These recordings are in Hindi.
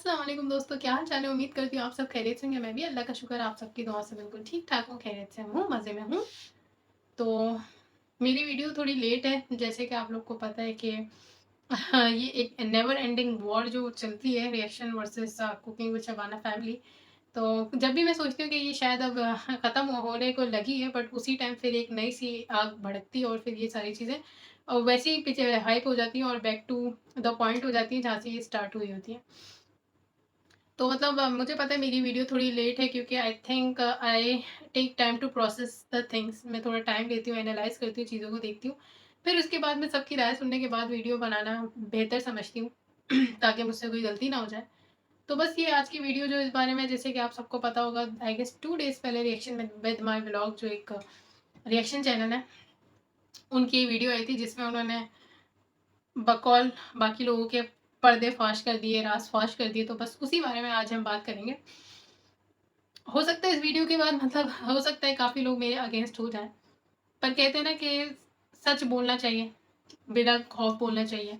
अस्सलाम वालेकुम दोस्तों, क्या हाल चाल है। उम्मीद करती हूँ आप सब खैरियत से होंगे। मैं भी अल्लाह का शुक्र है आप सबकी दुआ से बिल्कुल ठीक ठाक हूँ, खैरियत से हूँ, मज़े में हूँ। तो मेरी वीडियो थोड़ी लेट है, जैसे कि आप लोग को पता है कि ये एक नेवर एंडिंग वॉर जो चलती है, reaction versus cooking with Shabana family. तो जब भी मैं सोचती हूँ कि ये शायद अब ख़त्म होने को लगी है, बट उसी टाइम फिर एक नई सी आग भड़कती है और फिर ये सारी चीज़ें वैसे ही पीछे हाइप हो जाती हैं और बैक टू द पॉइंट हो जाती है जहाँ से ये स्टार्ट हुई होती है। तो मतलब मुझे पता है मेरी वीडियो थोड़ी लेट है क्योंकि I think I take time to process the things. मैं थोड़ा टाइम लेती हूँ, एनालाइज करती हूँ, चीज़ों को देखती हूँ। फिर उसके बाद मैं सबकी राय सुनने के बाद वीडियो बनाना बेहतर समझती हूँ ताकि मुझसे कोई गलती ना हो जाए। तो बस ये आज की वीडियो जो इस बारे में, जैसे कि आप सबको पता होगा, आई गेस 2 डेज़ पहले रिएक्शन विद माई व्लॉग जो एक रिएक्शन चैनल है, उनकी वीडियो आई थी जिसमें उन्होंने बकौल बाकी लोगों के पर्दे फाश कर दिए, राज फाश कर दिए। तो बस उसी बारे में आज हम बात करेंगे। हो सकता है इस वीडियो के बाद मतलब हो सकता है काफ़ी लोग मेरे अगेंस्ट हो जाएँ। पर कहते हैं ना कि सच बोलना चाहिए, बिना खौफ बोलना चाहिए।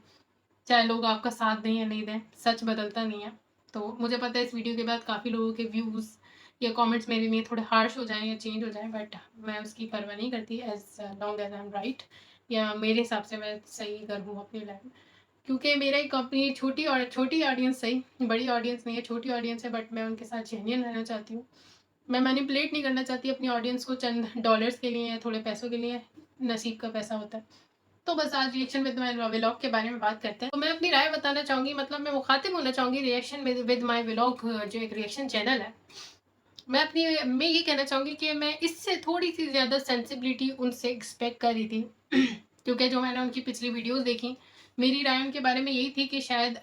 चाहे लोग आपका साथ दें या नहीं दें, सच बदलता नहीं है। तो मुझे पता है इस वीडियो के बाद काफ़ी लोगों के व्यूज़ या कमेंट्स मेरे लिए थोड़े हार्श हो जाएँ या चेंज हो जाएँ, बट मैं उसकी परवाह नहीं करती as long as I am right, या मेरे हिसाब से मैं सही अगर हूँ अपनी लाइफ़ में। क्योंकि मेरा एक अपनी छोटी ऑडियंस, सही बड़ी ऑडियंस नहीं है, छोटी ऑडियंस है, बट मैं उनके साथ जेन्युइन रहना चाहती हूँ। मैं मैनिपुलेट नहीं करना चाहती अपनी ऑडियंस को चंद डॉलर्स के लिए या थोड़े पैसों के लिए। नसीब का पैसा होता है। तो बस आज रिएक्शन विद माय व्लॉग के बारे में बात करते हैं। तो मैं अपनी राय बताना चाहूँगी, मतलब मैं मुखातिब होना चाहूँगी रिएक्शन विद माय व्लॉग जो एक रिएक्शन चैनल है। मैं ये कहना चाहूँगी कि मैं इससे थोड़ी-सी ज़्यादा सेंसिबिलिटी उनसे एक्सपेक्ट कर रही थी। क्योंकि जो मैंने उनकी पिछली वीडियोज़ देखी, मेरी राय उनके बारे में यही थी कि शायद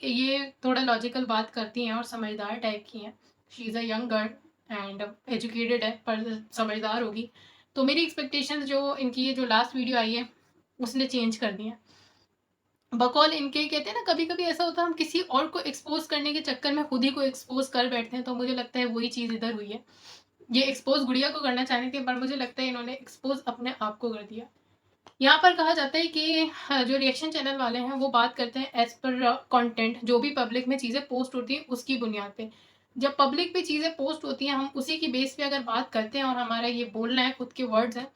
ये थोड़ा लॉजिकल बात करती हैं और समझदार टाइप की हैं। She is a young girl and educated है, पर समझदार होगी। तो मेरी एक्सपेक्टेशंस जो इनकी ये जो लास्ट वीडियो आई है, उसने चेंज कर दी हैं। बकौल इनके, कहते हैं ना कभी-कभी ऐसा होता है हम किसी और को एक्सपोज़ करने के चक्कर में खुद ही को एक्सपोज़ कर बैठते हैं, तो मुझे लगता है वही चीज़ इधर हुई है। ये एक्सपोज़ गुड़िया को करना चाह रही थी, पर मुझे लगता है इन्होंने एक्सपोज़ अपने आप को कर दिया। यहाँ पर कहा जाता है कि जो रिएक्शन चैनल वाले हैं वो बात करते हैं एज़ पर कंटेंट, जो भी पब्लिक में चीज़ें पोस्ट होती हैं उसकी बुनियाद पे। जब पब्लिक पे चीज़ें पोस्ट होती हैं, हम उसी की बेस पे अगर बात करते हैं और हमारा ये बोलना है, खुद के वर्ड्स हैं,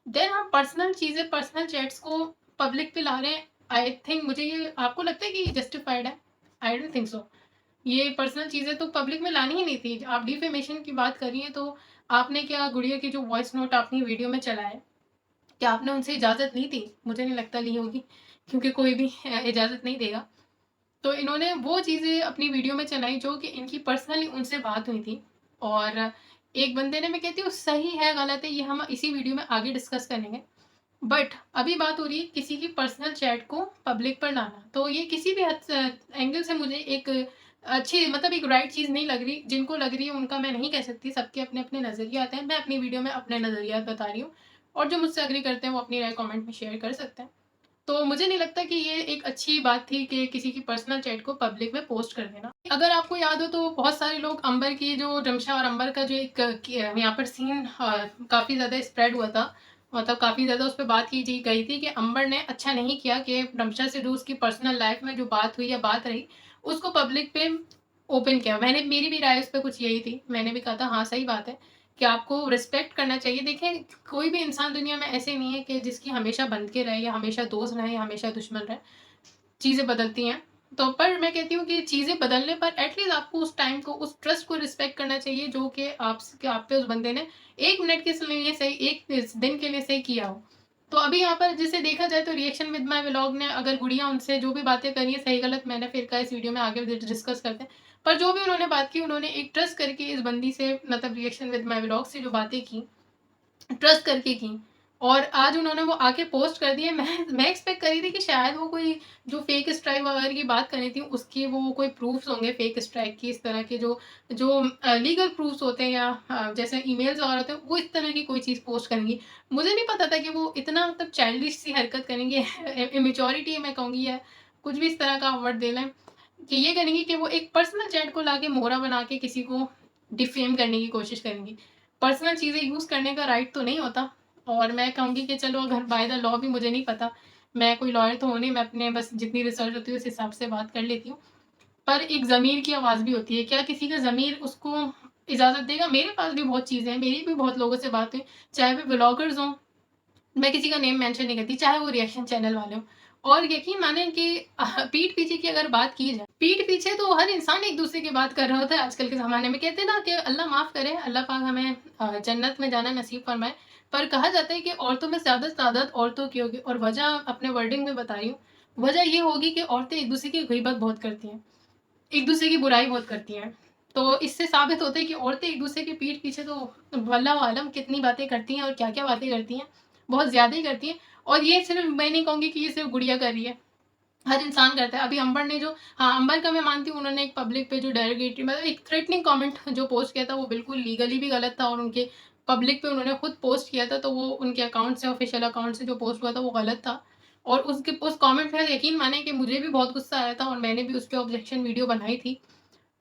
देन हम पर्सनल चीज़ें, पर्सनल चैट्स को पब्लिक पे ला रहे हैं। आई थिंक, मुझे ये, आपको लगता है कि ये जस्टिफाइड है? I don't think so. ये पर्सनल चीज़ें तो पब्लिक में लानी ही नहीं थी। आप डिफेमेशन की बात कर रही हैं, तो आपने क्या गुड़िया की जो वॉइस नोट आपने वीडियो में चलाया, क्या आपने उनसे इजाज़त ली थी? मुझे नहीं लगता ली होगी, क्योंकि कोई भी इजाज़त नहीं देगा। तो इन्होंने वो चीज़ें अपनी वीडियो में चलाई जो कि इनकी पर्सनली उनसे बात हुई थी। और एक बंदे ने, मैं कहती हूँ सही है, गलत है, ये हम इसी वीडियो में आगे डिस्कस करेंगे। बट अभी बात हो रही है किसी की पर्सनल चैट को पब्लिक पर लाना, तो ये किसी भी एंगल से मुझे एक अच्छी, मतलब एक राइट चीज़ नहीं लग रही। जिनको लग रही है उनका मैं नहीं कह सकती, सबके अपने अपने नज़रिए आते हैं। मैं अपनी वीडियो में अपने नज़रियात बता रही हूँ, और जो मुझसे एग्री करते हैं वो अपनी राय कमेंट में शेयर कर सकते हैं। तो मुझे नहीं लगता कि ये एक अच्छी बात थी कि किसी की पर्सनल चैट को पब्लिक में पोस्ट कर देना। अगर आपको याद हो तो बहुत सारे लोग अंबर की, जो रमशा और अंबर का जो एक यहाँ पर सीन काफ़ी ज़्यादा स्प्रेड हुआ था, मतलब काफ़ी ज़्यादा उस पे बात की जी गई थी कि अंबर ने अच्छा नहीं किया कि रमशा से जो उसकी पर्सनल लाइफ में जो बात हुई या बात रही, उसको पब्लिक पे ओपन किया। मेरी भी राय उस पे कुछ यही थी। मैंने भी कहा था हाँ, सही बात है कि आपको रिस्पेक्ट करना चाहिए। देखें, कोई भी इंसान दुनिया में ऐसे नहीं है कि जिसकी हमेशा बन के रहे, या हमेशा दोस्त रहे, या हमेशा दुश्मन रहे। चीज़ें बदलती हैं। तो पर मैं कहती हूँ कि चीज़ें बदलने पर एटलीस्ट आपको उस टाइम को, उस ट्रस्ट को रिस्पेक्ट करना चाहिए जो कि आप पे उस बंदे ने 1 मिनट के लिए सही, 1 दिन के लिए सही किया हो। तो अभी यहाँ पर जिसे देखा जाए तो रिएक्शन विद माय व्लॉग ने, अगर गुड़िया उनसे जो भी बातें करी है, सही गलत मैंने फिर कहा इस वीडियो में आगे डिस्कस करते हैं। पर जो भी उन्होंने बात की, उन्होंने एक ट्रस्ट करके इस बंदी से, मतलब रिएक्शन विद माय व्लॉग से जो बातें की, ट्रस्ट करके की, और आज उन्होंने वो आके पोस्ट कर दिए। मैं एक्सपेक्ट कर रही थी कि शायद वो कोई जो फेक स्ट्राइक वगैरह की बात कर रही थी, उसकी वो कोई प्रूफ्स होंगे फेक स्ट्राइक की, इस तरह के जो जो लीगल प्रूफ्स होते हैं, या जैसे ईमेल्स वगैरह होते हैं, वो इस तरह की कोई चीज़ पोस्ट करेंगी। मुझे नहीं पता था कि वो इतना, मतलब चाइल्डिश सी हरकत करेंगी, इमेच्योरिटी मैं कहूँगी, या कुछ भी इस तरह का वर्ड दे लें, कि ये करेंगी कि वो एक पर्सनल चैट को लाके मोहरा बना के किसी को डिफेम करने की कोशिश करेंगी। पर्सनल चीज़ें यूज़ करने का राइट तो नहीं होता। और मैं कहूँगी कि चलो, अगर बाय द लॉ भी मुझे नहीं पता, मैं कोई लॉयर तो हूँ नहीं, मैं अपने बस जितनी रिसर्च होती है उस हिसाब से बात कर लेती हूँ। पर एक ज़मीर की आवाज़ भी होती है। क्या किसी का ज़मीर उसको इजाज़त देगा? मेरे पास भी बहुत चीज़ें हैं, मेरी भी बहुत लोगों से बात हुई, चाहे वो व्लॉगर्स हों, मैं किसी का नेम मेंशन नहीं करती, चाहे वो रिएक्शन चैनल वाले हों। और यकीन मानें कि पीठ पीछे की अगर बात की जाए, पीठ पीछे तो हर इंसान एक-दूसरे की बात कर रहा होता है आजकल के ज़माने में। कहते हैं ना कि अल्लाह माफ़ करे, अल्लाह पाक हमें जन्नत में जाना नसीब फरमाए। पर कहा जाता है कि औरतों में ज़्यादा तादाद औरतों की होगी, और वजह अपने वर्डिंग में बता रही हूँ। वजह ये होगी कि औरतें एक-दूसरे की ग़ीबत बहुत करती हैं, एक-दूसरे की बुराई बहुत करती हैं। तो इससे साबित होता है कि औरतें एक-दूसरे के पीठ पीछे तो वल्लाहु आलम कितनी बातें करती हैं और क्या-क्या बातें करती हैं, बहुत ज़्यादा ही करती हैं। और ये सिर्फ़ मैं नहीं कहूँगी कि ये सिर्फ़ गुड़िया कर रही है, हर इंसान करता है। अभी अंबर ने जो, हाँ, अंबर का मैं मानती हूँ, उन्होंने एक पब्लिक पे जो डेरोगेटरी मतलब एक थ्रेटनिंग कमेंट जो पोस्ट किया था, वो बिल्कुल लीगली भी गलत था, और उनके पब्लिक पे उन्होंने खुद पोस्ट किया था, तो वो उनके अकाउंट से, ऑफ़िशियल अकाउंट से जो पोस्ट हुआ था वो गलत था। और उसके उस कमेंट पे यकीन मानें कि मुझे भी बहुत गुस्सा आया था, और मैंने भी उस पे ऑब्जेक्शन वीडियो बनाई थी।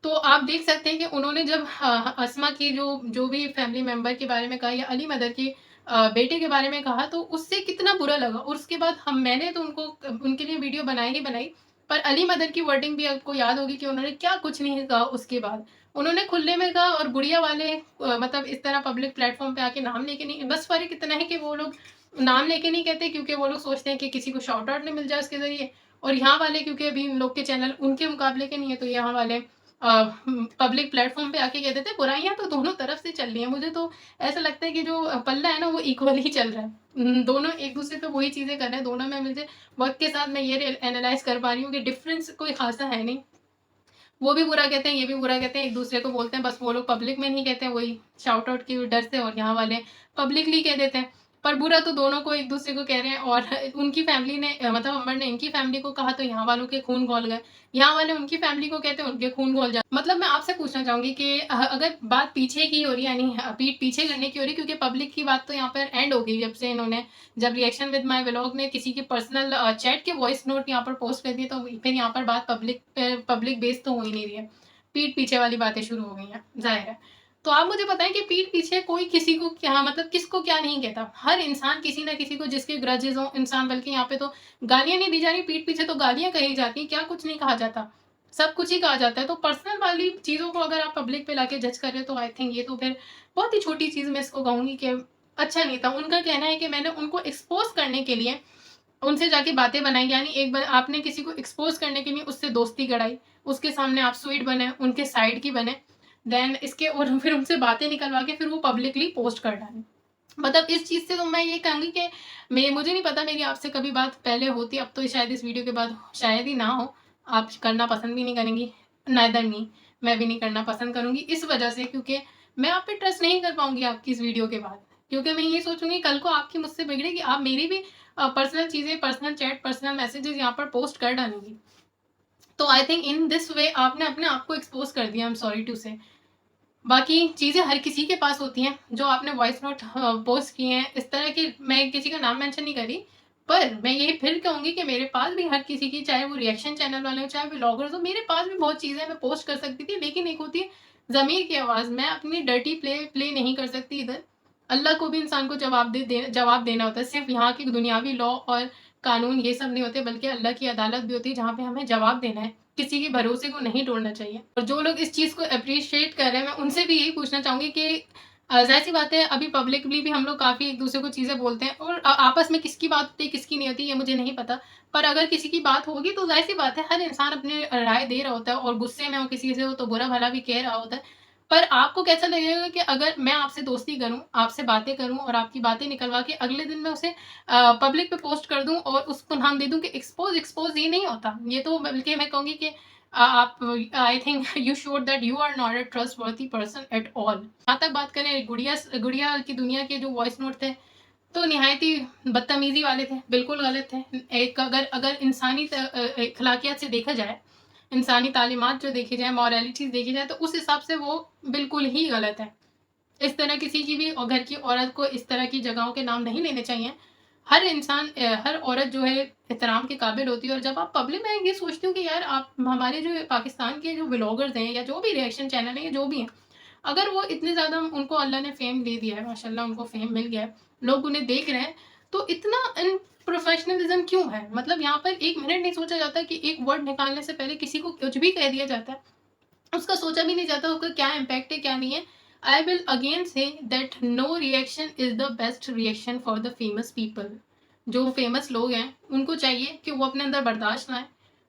तो आप देख सकते हैं कि उन्होंने जब अस्मा की जो जो भी फैमिली मेंबर के बारे में कहा, या अली मदर के बेटे के बारे में कहा, तो उससे कितना बुरा लगा। और उसके बाद मैंने तो उनको उनके लिए वीडियो बनाई ही बनाई, पर अली मदर की वर्डिंग भी आपको याद होगी कि उन्होंने क्या कुछ नहीं कहा उसके बाद। उन्होंने खुले में कहा, और गुड़िया वाले मतलब इस तरह पब्लिक प्लेटफ़ॉर्म पे आके नाम लेके नहीं, बस फ़र्क इतना है कि वो लोग नाम लेके नहीं कहते, क्योंकि वो लोग सोचते हैं कि किसी को शाउट आउट ना मिल जाए उसके ज़रिए। और यहाँ वाले, क्योंकि अभी इन लोग के चैनल उनके मुकाबले के नहीं है, तो यहाँ वाले पब्लिक प्लेटफ़ॉर्म पे आके कह देते हैं बुराइयाँ तो दोनों तरफ से चल रही हैं। मुझे तो ऐसा लगता है कि जो पल्ला है ना, वो इक्वल ही चल रहा है। दोनों एक-दूसरे पे वही चीज़ें कर रहे हैं, दोनों में मुझे वक़्त के साथ मैं ये एनालाइज़ कर पा रही हूँ कि डिफ़रेंस कोई ख़ासा है नहीं। वो भी बुरा कहते हैं, ये भी बुरा कहते हैं, एक-दूसरे को बोलते हैं, बस वो लोग पब्लिक में नहीं कहते हैं, वही शाउट आउट के डर से, और यहाँ वाले पब्लिकली कह देते हैं। पर बुरा तो दोनों को एक-दूसरे को कह रहे हैं, और उनकी फैमिली ने मतलब अमर ने इनकी फैमिली को कहा, तो यहाँ वालों के खून खौल गए। यहाँ वाले उनकी फैमिली को कहते हैं, उनके खून खौल जाते। मतलब मैं आपसे पूछना चाहूँगी कि अगर बात पीछे की हो रही है, यानी पीठ पीछे करने की हो रही है, क्योंकि पब्लिक की बात तो यहाँ पर एंड हो गई, जब रिएक्शन विद माय व्लॉग ने किसी की पर्सनल चैट के वॉइस नोट यहाँ पर पोस्ट कर दिए, तो फिर यहाँ पर बात पब्लिक बेस तो हो ही नहीं रही है। पीठ पीछे वाली बातें शुरू हो गई हैं, ज़ाहिर है। तो आप मुझे बताएँ कि पीठ पीछे कोई किसी को क्या, मतलब किसको क्या नहीं कहता। हर इंसान किसी न किसी को, जिसके ग्रजेस हों इंसान, बल्कि यहाँ पे तो गालियाँ नहीं दी जा रही, पीठ पीछे तो गालियाँ कही जाती हैं, क्या कुछ नहीं कहा जाता। सब कुछ ही कहा जाता है। तो पर्सनल वाली चीज़ों को अगर आप पब्लिक पे लाके जज कर रहे हो, तो आई थिंक ये तो फिर बहुत ही छोटी चीज़ मैं इसको कहूँगी कि अच्छा नहीं था। उनका कहना है कि मैंने उनको एक्सपोज़ करने के लिए उनसे जाके बातें बनाई, यानी एक बार आपने किसी को एक्सपोज़ करने के लिए उससे दोस्ती गढ़ाई, उसके सामने आप स्वीट बने, उनके साइड की बने, देन इसके और फिर उनसे बातें निकलवा के फिर वो पब्लिकली पोस्ट कर डालें। मतलब इस चीज़ से तो मैं ये कहूँगी कि मैं मुझे नहीं पता मेरी आपसे कभी बात पहले होती, अब तो शायद इस वीडियो के बाद शायद ही ना हो। आप करना पसंद भी नहीं करेंगी, नाइदर मी, मैं भी नहीं करना पसंद करूँगी इस वजह से, क्योंकि मैं आप पे ट्रस्ट नहीं कर पाऊँगी आपकी इस वीडियो के बाद। क्योंकि मैं ये सोचूँगी कल को आपकी मुझसे बिगड़ेगी, आप मेरी भी पर्सनल चीज़ें, पर्सनल चैट, पर्सनल मैसेजेज़ यहाँ पर पोस्ट कर डालेंगी। तो I think in this way आपने अपने आप को एक्सपोज़ कर दिया, आई एम सॉरी टू से। बाकी चीज़ें हर किसी के पास होती हैं, जो आपने वॉइस नोट पोस्ट किए हैं, इस तरह की मैं किसी का नाम मेंशन नहीं कर रही, पर मैं यही फिर कहूँगी कि मेरे पास भी हर किसी की, चाहे वो रिएक्शन चैनल वाले हों, चाहे व्लॉगर्स हों, मेरे पास भी बहुत चीज़ें मैं पोस्ट कर सकती थी, लेकिन एक होती है ज़मीर की आवाज़, मैं अपनी डर्टी प्ले नहीं कर सकती इधर। अल्लाह को भी इंसान को जवाब देना होता है, सिर्फ़ यहाँ की दुनियावी लॉ और कानून ये सब नहीं होते, बल्कि अल्लाह की अदालत भी होती है, जहाँ पे हमें जवाब देना है। किसी के भरोसे को नहीं तोड़ना चाहिए। और जो लोग इस चीज़ को एप्रिशिएट कर रहे हैं, मैं उनसे भी यही पूछना चाहूँगी कि ज़ाहिर-सी बात है, अभी पब्लिकली भी हम लोग काफ़ी एक-दूसरे को चीज़ें बोलते हैं, और आपस में किसकी बात होती है, किसकी नहीं होती, ये मुझे नहीं पता। पर अगर किसी की बात होगी, तो ज़ाहिर-सी बात है, हर इंसान अपनी राय दे रहा होता है, और गुस्से में हो किसी से हो, तो बुरा-भला भी कह रहा होता है। पर आपको कैसा लगेगा कि अगर मैं आपसे दोस्ती करूँ, आपसे बातें करूँ, और आपकी बातें निकलवा के अगले दिन मैं उसे पब्लिक पे पोस्ट कर दूँ, और उसको नाम दे दूँ कि एक्सपोज़ ये नहीं होता। ये तो बल्कि मैं कहूँगी कि आप, I think you showed that you are not a trustworthy person at all. जहाँ तक बात करें गुड़िया की दुनिया के जो वॉइस नोट थे, तो निहायत ही बदतमीज़ी वाले थे, बिल्कुल गलत थे। एक अगर अगर इंसानी अखलाकियात से देखा जाए, इंसानी तालीमात जो देखी जाए, मॉरलिटीज़ देखी जाए, तो उस हिसाब से वो बिल्कुल ही गलत है। इस तरह किसी की भी और घर की औरत को इस तरह की जगहों के नाम नहीं लेने चाहिए। हर इंसान हर औरत जो है एहतराम के काबिल होती है, और जब आप पब्लिक में ये सोचती हूँ कि यार आप हमारे जो पाकिस्तान के जो व्लॉगर्स हैं, या जो भी रिएक्शन चैनल हैं, या जो भी हैं, अगर वो इतने ज़्यादा, उनको अल्लाह ने फ़ेम दे दिया है, माशाल्लाह उनको फ़ेम मिल गया है, लोग उन्हें देख रहे हैं, तो इतना प्रोफेशनलिज्म क्यों है? मतलब यहाँ पर एक मिनट नहीं सोचा जाता कि एक वर्ड निकालने से पहले किसी को कुछ भी कह दिया जाता है, उसका सोचा भी नहीं जाता उसका क्या इम्पैक्ट है क्या नहीं है। I will again say that no reaction is the best reaction for the famous people. जो फेमस लोग हैं उनको चाहिए कि वो अपने अंदर बर्दाश्त लाएं,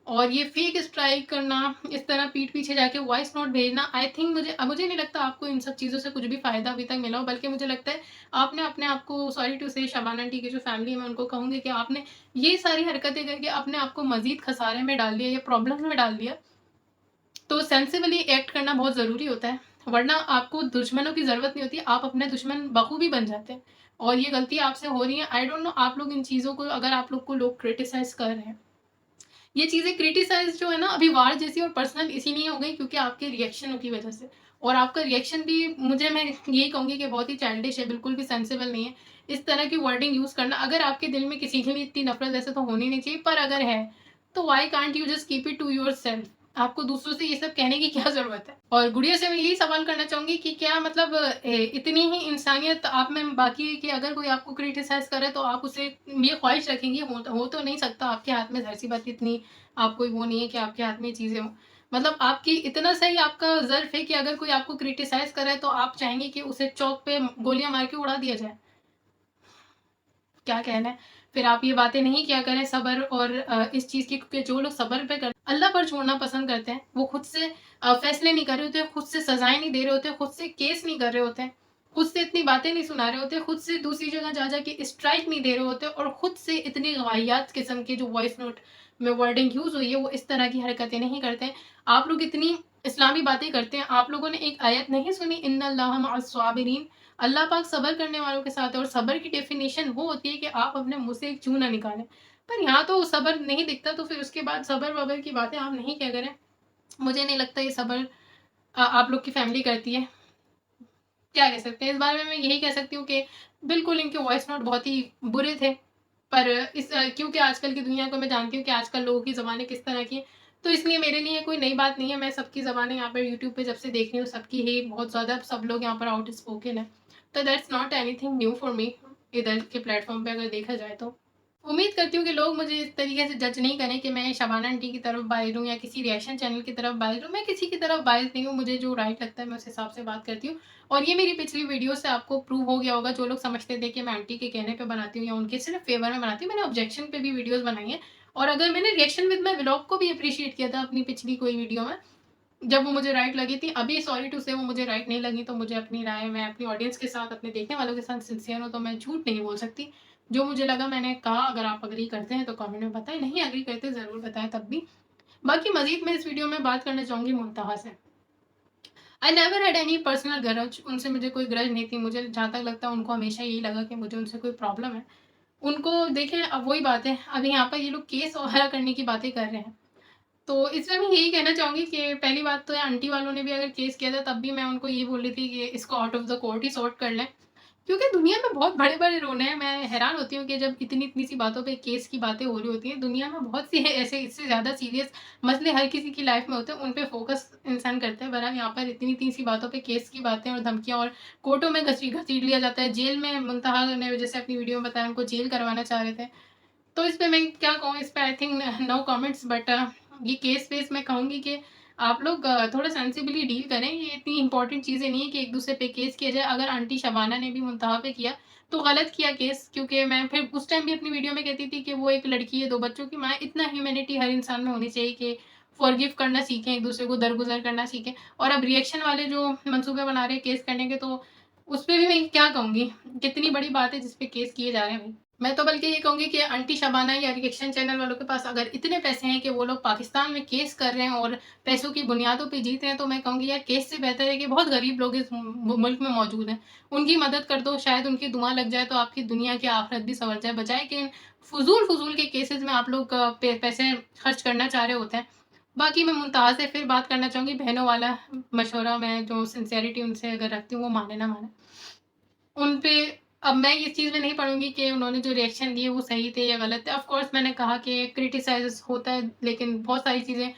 और ये फेक स्ट्राइक करना, इस तरह पीठ पीछे जाके वॉइस नोट भेजना, आई थिंक मुझे नहीं लगता आपको इन सब चीज़ों से कुछ भी फ़ायदा अभी तक मिला हो। बल्कि मुझे लगता है आपने अपने आप को, सॉरी टू से शबाना आंटी की जो फैमिली है मैं उनको कहूँगी कि आपने ये सारी हरकतें करके अपने आप को मज़ीद खसारे में डाल दिया या प्रॉब्लम में डाल दिया। तो सेंसिबली एक्ट करना बहुत ज़रूरी होता है, वरना आपको दुश्मनों की ज़रूरत नहीं होती, आप अपने दुश्मन बखूबी बन जाते हैं। और ये गलती आपसे हो रही है। आई डोंट नो आप लोग इन चीज़ों को, अगर आप लोग को लोग क्रिटिसाइज़ कर रहे हैं, ये चीज़ें क्रिटिसाइज़ जो है ना अभी वार जैसी और पर्सनल इसीलिए हो गई क्योंकि आपके रिएक्शनों की वजह से। और आपका रिएक्शन भी मैं यही कहूँगी कि बहुत ही चाइल्डिश है, बिल्कुल भी सेंसिबल नहीं है। इस तरह की वर्डिंग यूज़ करना, अगर आपके दिल में किसी के लिए इतनी नफ़रत ऐसे तो होनी नहीं चाहिए, पर अगर है, तो why can't you just keep it to yourself? आपको दूसरों से ये सब कहने की क्या ज़रूरत है? और गुड़िया से मैं यही सवाल करना चाहूँगी कि क्या मतलब इतनी ही इंसानियत आप में बाकी है कि अगर कोई आपको क्रिटिसाइज़ करे तो आप उसे ये ख्वाहिश रखेंगी? हो तो नहीं सकता आपके हाथ में, ज़ाहिर-सी बात, इतनी आप कोई वो नहीं है कि आपके हाथ में ये चीज़ें हों। मतलब आपकी इतना सही आपका ज़र्फ़ है कि अगर कोई आपको क्रिटिसाइज़ करे तो आप चाहेंगे कि उसे चौक पे गोलियाँ मार के उड़ा दिया जाए। क्या कहना है? फिर आप ये बातें नहीं किया करें सब्र और इस चीज़ की, क्योंकि जो लोग सब्र पे कर अल्लाह पर छोड़ना पसंद करते हैं, वो खुद से फ़ैसले नहीं कर रहे होते, खुद से सज़ाएँ नहीं दे रहे होते, खुद से केस नहीं कर रहे होते हैं, खुद से इतनी बातें नहीं सुना रहे होते, खुद से दूसरी जगह जा के स्ट्राइक नहीं दे रहे होते, और खुद से इतनी वाहियात किस्म की जो वॉइस नोट में वर्डिंग यूज़ हुई है, वो इस तरह की हरकतें नहीं करते हैं। आप लोग इतनी इस्लामी बातें करते हैं, आप लोगों ने एक आयत नहीं सुनी, इन्नल्लाह मअस साबिरीन, अल्लाह पाक सब्र करने वालों के साथ है। और सब्र की डेफिनेशन वो होती है कि आप अपने मुँह से एक चूँ ना निकालें। पर यहाँ तो सब्र नहीं दिखता, तो फिर उसके बाद सब्र-वब्र की बातें आप नहीं किया करें। मुझे नहीं लगता ये सब्र आप लोग की फैमिली करती है। क्या कह सकते हैं? इस बारे में मैं यही कह सकती हूँ कि बिल्कुल इनके वॉइस नोट बहुत ही बुरे थे। पर क्योंकि आजकल की दुनिया को मैं जानती हूँ कि आजकल लोगों की ज़बानें किस तरह की हैं, तो इसलिए मेरे लिए कोई नई बात नहीं है। मैं सबकी ज़बानें यहाँ पर यूट्यूब पे जब से देख रही हूँ, सबकी ही बहुत ज़्यादा, सब लोग यहाँ पर आउट स्पोकन हैं। तो that's not anything new for me, इधर के प्लेटफ़ॉर्म पे अगर देखा जाए तो। उम्मीद करती हूँ कि लोग मुझे इस तरीके से जज नहीं करें कि मैं शबाना आंटी की तरफ बायज़ हूँ या किसी रिएक्शन चैनल की तरफ बायज़ हूँ। मैं किसी की तरफ बायज़ नहीं हूँ, मुझे जो राइट लगता है मैं उस हिसाब से बात करती हूँ। और ये मेरी पिछली वीडियो से आपको प्रूव हो गया होगा, जो लोग समझते थे कि मैं आंटी के कहने पे बनाती हूँ या उनके सिर्फ़ फ़ेवर में बनाती हूँ, मैंने ऑब्जेक्शन पे भी वीडियोज़ बनाई हैं। और अगर मैंने रिएक्शन विद माय व्लॉग को भी एप्रिशिएट किया था अपनी पिछली कोई वीडियो में, जब वो मुझे राइट लगी थी। अभी सॉरी टू से वो मुझे राइट नहीं लगी, तो मुझे अपनी राय, मैं अपनी ऑडियंस के साथ, अपने देखने वालों के साथ सिंसियर हूँ, तो मैं झूठ नहीं बोल सकती। जो मुझे लगा मैंने कहा, अगर आप एग्री करते हैं तो कमेंट में बताएँ, नहीं एग्री करते ज़रूर बताएँ तब भी। बाकी मज़ीद मैं इस वीडियो में बात करना चाहूँगी मुंतहा से। I never had any personal grudge, उनसे मुझे कोई ग्रज नहीं थी। मुझे जहाँ तक लगता है उनको हमेशा यही लगा कि मुझे उनसे कोई प्रॉब्लम है। उनको देखें, अब वही बात है, अभी यहाँ पर ये लोग केस वगैरह करने की बातें कर रहे हैं। तो इसमें मैं यही कहना चाहूँगी कि पहली बात तो आंटी वालों ने भी अगर केस किया था तब भी मैं उनको ये बोल रही थी कि इसको out of the court he sort कर लें। क्योंकि दुनिया में बहुत बड़े-बड़े रोल हैं। मैं हैरान होती हूँ कि जब इतनी-इतनी सी बातों पे केस की बातें हो रही होती हैं, दुनिया में बहुत सी ऐसे इससे ज़्यादा सीरियस मसले हर किसी की लाइफ़ में होते हैं, उन पे फ़ोकस इंसान करता है। बहरहाल यहाँ पर इतनी-इतनी सी बातों पे केस की बातें और धमकियाँ और कोर्टों में घसीट लिया जाता है। जेल में मुंतहा ने जैसे अपनी वीडियो में बताया उनको जेल करवाना चाह रहे थे। तो इस पे मैं क्या कहूँ, इस पे I think no comments, but ये केस वेस मैं कहूँगी कि आप लोग थोड़ा सेंसिबली डील करें। ये इतनी इंपॉर्टेंट चीज़ें नहीं है कि एक दूसरे पे केस किया जाए। अगर आंटी शबाना ने भी मुंतहा पे किया तो गलत किया केस, क्योंकि मैं फिर उस टाइम भी अपनी वीडियो में कहती थी कि वो एक लड़की है, 2 बच्चों की माँ है। इतना ह्यूमैनिटी हर इंसान में होनी चाहिए कि फॉरगिव करना सीखें, एक दूसरे को दरगुजर करना सीखें। और अब रिएक्शन वाले जो मंसूबे बना रहे हैं केस करने के, तो उस पे भी मैं क्या कहूँगी, कितनी बड़ी बात है जिस पे केस किए जा रहे हैं भाई। मैं तो बल्कि ये कहूँगी कि आंटी शबाना या रिएक्शन चैनल वालों के पास अगर इतने पैसे हैं कि वो लोग पाकिस्तान में केस कर रहे हैं और पैसों की बुनियादों पे जीत रहे हैं, तो मैं कहूँगी यार केस से बेहतर है कि बहुत गरीब लोग इस मुल्क में मौजूद हैं, उनकी मदद कर दो, शायद उनकी दुआ लग जाए तो आपकी दुनिया की आखिरत भी संवर जाए, बजाय कि इन फजूल के केसेस में आप लोग पैसे खर्च करना चाह रहे होते हैं। बाकी मैं मुमताज़ से फिर बात करना चाहूँगी, बहनों वाला मशवरा, मैं जो सिंसेरिटी उनसे अगर रखती हूँ, वो माने ना माने उन पे। अब मैं इस चीज़ में नहीं पड़ूँगी कि उन्होंने जो रिएक्शन दिए वो सही थे या गलत थे। ऑफ़ कोर्स मैंने कहा कि क्रिटिसाइज़ होता है, लेकिन बहुत सारी चीज़ें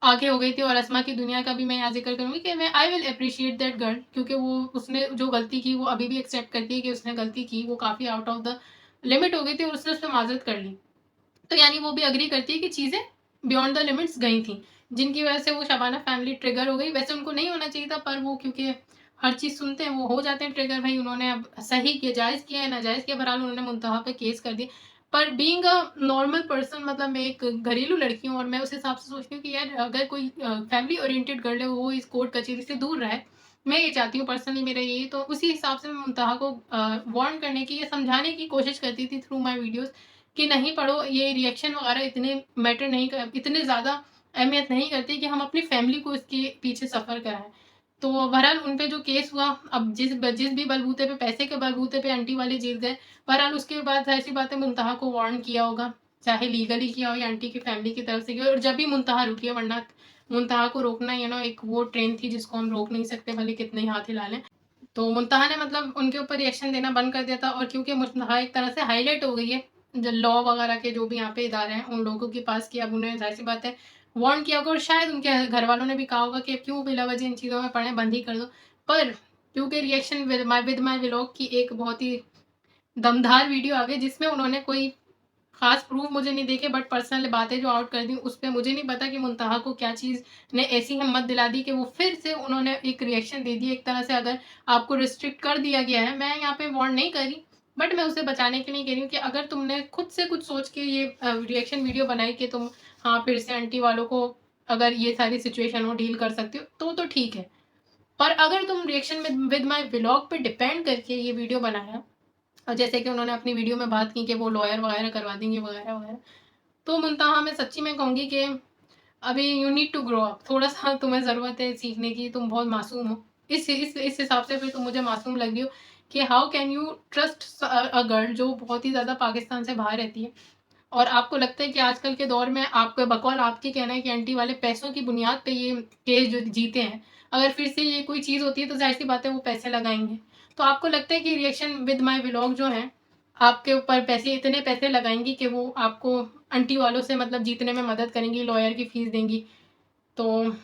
आगे हो गई थी। और अस्मा की दुनिया का भी मैं यहाँ ज़िक्र करूँगी कि मैं I will appreciate that girl, क्योंकि वो उसने जो गलती की वो अभी भी एक्सेप्ट करती है कि उसने गलती की। वो काफ़ी आउट ऑफ द लिमिट हो गई थी और उसने उस पे माज़रत कर ली। तो यानी वो भी एग्री करती है कि चीज़ें बियॉन्ड द लिमिट्स गई थी, जिनकी वजह से वो शबाना फैमिली ट्रिगर हो गई। वैसे उनको नहीं होना चाहिए था, पर वो क्योंकि हर चीज़ सुनते हैं, वो हो जाते हैं ट्रिगर। भाई उन्होंने अब सही किया, जायज़ किया या नाजायज़ किया, बहरहाल उन्होंने मुंतहा पे केस कर दिया। पर बीइंग अ नॉर्मल पर्सन, मतलब मैं एक घरेलू लड़की हूँ और मैं उस हिसाब से सोचती हूँ कि यार अगर कोई फैमिली ओरिएंटेड गर्ल है, वो इस कोर्ट कचहरी से दूर रहे। मैं ये चाहती हूँ पर्सनली, मेरा ये तो उसी हिसाब से मैं मुंतहा को वार्न करने की या समझाने की कोशिश करती थी थ्रू माय वीडियोज़ कि नहीं पढ़ो, ये रिएक्शन वगैरह इतने मैटर नहीं कर, इतने ज़्यादा अहमियत नहीं करती कि हम अपनी फैमिली को इसके पीछे सफ़र कराएँ। तो बहरहाल उन पे जो केस हुआ, अब जिस भी बलबूते पे, पैसे के बलबूते पे आंटी वाले जीत गए। बहरहाल उसके बाद ज़ाहिर-सी बात है मुंतहा को वार्न किया होगा, चाहे लीगली किया हो या आंटी की फैमिली की तरफ से किया हो, और जब भी मुंतहा रुकी है, वरना मुंतहा को रोकना एक वो ट्रेन थी जिसको हम रोक नहीं सकते भले कितने ही हाथ हिला लें। तो मुंतहा ने मतलब उनके ऊपर रिएक्शन देना बंद कर दिया था, और क्योंकि मुंतहा एक तरह से हाईलाइट हो गई है जो लॉ वगैरह के जो भी यहाँ पे इदारे हैं उन लोगों के पास, कि अब उन्हें ज़ाहिर सी बात है वार्न किया होगा, और शायद उनके घर वालों ने भी कहा होगा कि क्यों बिलावजह इन चीज़ों में पड़े, बंद ही कर दो। पर क्योंकि रिएक्शन विद माई व्लॉग की एक बहुत ही दमदार वीडियो आ गई, जिसमें उन्होंने कोई खास प्रूफ मुझे नहीं देखे, बट पर्सनल बातें जो आउट कर दी, उस पे मुझे नहीं पता कि मुंतहा को क्या चीज़ ने ऐसी हिम्मत दिला दी कि वो फिर से उन्होंने एक रिएक्शन दे दी। एक तरह से अगर आपको रिस्ट्रिक्ट कर दिया गया है, मैं यहाँ पे वार्न नहीं कर रही, बट मैं उसे बचाने के लिए कह रही हूँ कि अगर तुमने खुद से कुछ सोच के ये रिएक्शन वीडियो बनाई कि तुम हाँ फिर से आंटी वालों को अगर ये सारी सिचुएशन हो डील कर सकती हो, तो ठीक है। पर अगर तुम रिएक्शन विद माई व्लॉग पे डिपेंड करके ये वीडियो बनाया, और जैसे कि उन्होंने अपनी वीडियो में बात की कि वो लॉयर वगैरह करवा देंगे वगैरह वगैरह, तो मुंतहा मैं सच्ची में कहूँगी कि अभी you need to grow up, थोड़ा-सा तुम्हें ज़रूरत है सीखने की, तुम बहुत मासूम हो। इस हिसाब से फिर तुम मुझे मासूम लगी हो कि how can you trust a girl जो बहुत ही ज़्यादा पाकिस्तान से बाहर रहती है, और आपको लगता है कि आजकल के दौर में आपका बकौल आपके कहना है कि आंटी वाले पैसों की बुनियाद पे ये केस जो जीते हैं, अगर फिर से ये कोई चीज़ होती है तो ज़ाहिर-सी बात है वो पैसे लगाएँगे। तो आपको लगता है कि रिएक्शन विद माय व्लॉग जो हैं, आपके ऊपर पैसे इतने पैसे लगाएँगी कि वो आपको आंटी वालों से मतलब जीतने में मदद करेंगी, लॉयर की फ़ीस देंगी। तो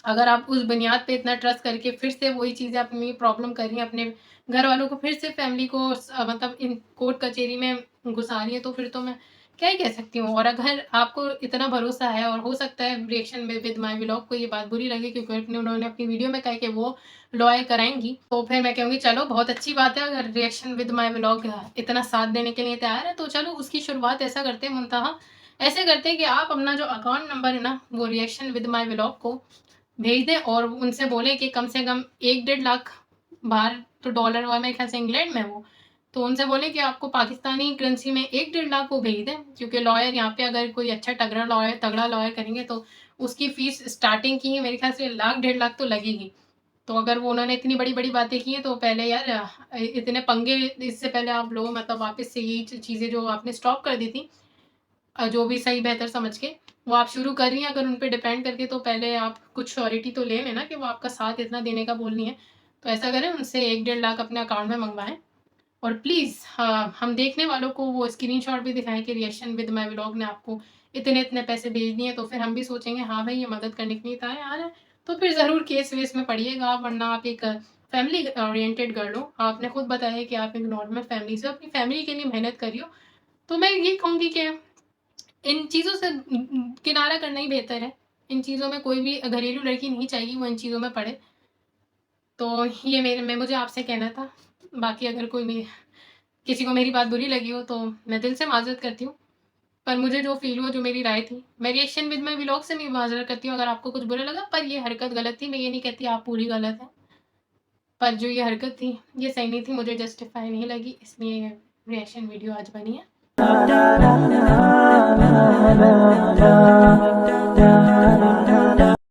अगर आप उस बुनियाद पे इतना ट्रस्ट करके फिर से वही चीज़ें अपनी प्रॉब्लम कर रही हैं, अपने घर वालों को फिर से फैमिली को मतलब इन कोर्ट कचहरी में घुसा रही हैं, तो फिर तो मैं क्या ही कह सकती हूँ। और अगर आपको इतना भरोसा है, और हो सकता है रिएक्शन में विद माय व्लॉग को ये बात बुरी लगे क्योंकि उन्होंने अपनी वीडियो में कहा कि वो लॉयर कराएँगी, तो फिर मैं कहूँगी चलो बहुत अच्छी बात है, अगर रिएक्शन विद माय व्लॉग इतना साथ देने के लिए तैयार है, तो चलो उसकी शुरुआत ऐसा करते हैं मुंतहा, ऐसे करते हैं कि आप अपना जो अकाउंट नंबर है ना, वो रिएक्शन विद माय व्लॉग को भेज दें, और उनसे बोलें कि कम से कम 1 डेढ़ लाख, बाहर तो डॉलर हुआ मेरे ख्याल से इंग्लैंड में वो, तो उनसे बोलें कि आपको पाकिस्तानी करेंसी में 1 डेढ़ लाख वो भेज दें, क्योंकि लॉयर यहाँ पे अगर कोई अच्छा तगड़ा लॉयर करेंगे तो उसकी फ़ीस स्टार्टिंग की ही मेरे ख्याल से लाख डेढ़ लाख तो लगेगी। तो अगर वो उन्होंने इतनी बड़ी-बड़ी बातें की हैं, तो पहले यार इतने पंगे, इससे पहले आप लो, मतलब वापस से यही चीज़ें जो आपने स्टॉप कर दी थी, जो भी सही बेहतर समझ के वो आप शुरू कर रही हैं अगर उन पे डिपेंड करके, तो पहले आप कुछ श्योरिटी तो ले लें ना कि वो आपका साथ इतना देने का बोल रही हैं। तो ऐसा करें, उनसे 1 डेढ़ लाख अपने अकाउंट में मँगवाएँ, और प्लीज़ हम देखने वालों को वो स्क्रीनशॉट भी दिखाएँ कि रिएक्शन विद माय व्लॉग ने आपको इतने-इतने पैसे भेज दिए, तो फिर हम भी सोचेंगे हाँ भाई, ये मदद करने के लिए तैयार है। तो फिर ज़रूर केस-वेस में पड़िएगा आप, वरना आप एक फैमिली ओरिएंटेड गर्ल हो। आपने खुद बताया कि आप एक नॉर्मल फैमिली से अपनी फैमिली के लिए मेहनत कर रही हो। तो मैं ये कहूँगी कि इन चीज़ों से किनारा करना ही बेहतर है। इन चीज़ों में कोई भी घरेलू लड़की नहीं चाहिए वो इन चीज़ों में पड़े। तो ये मुझे आपसे कहना था। बाकी अगर कोई भी किसी को मेरी बात बुरी लगी हो तो मैं दिल से माज़रत करती हूँ। पर मुझे जो फ़ील हुआ, जो मेरी राय थी, मैं रिएक्शन विद माय व्लॉग से भी माज़रत करती हूँ अगर आपको कुछ बुरा लगा, पर ये हरकत गलत थी। मैं ये नहीं कहती आप पूरी गलत हैं। पर जो ये हरकत थी, ये सही नहीं थी, मुझे जस्टिफ़ाई नहीं लगी, इसलिए ये रिएक्शन वीडियो आज बनी है।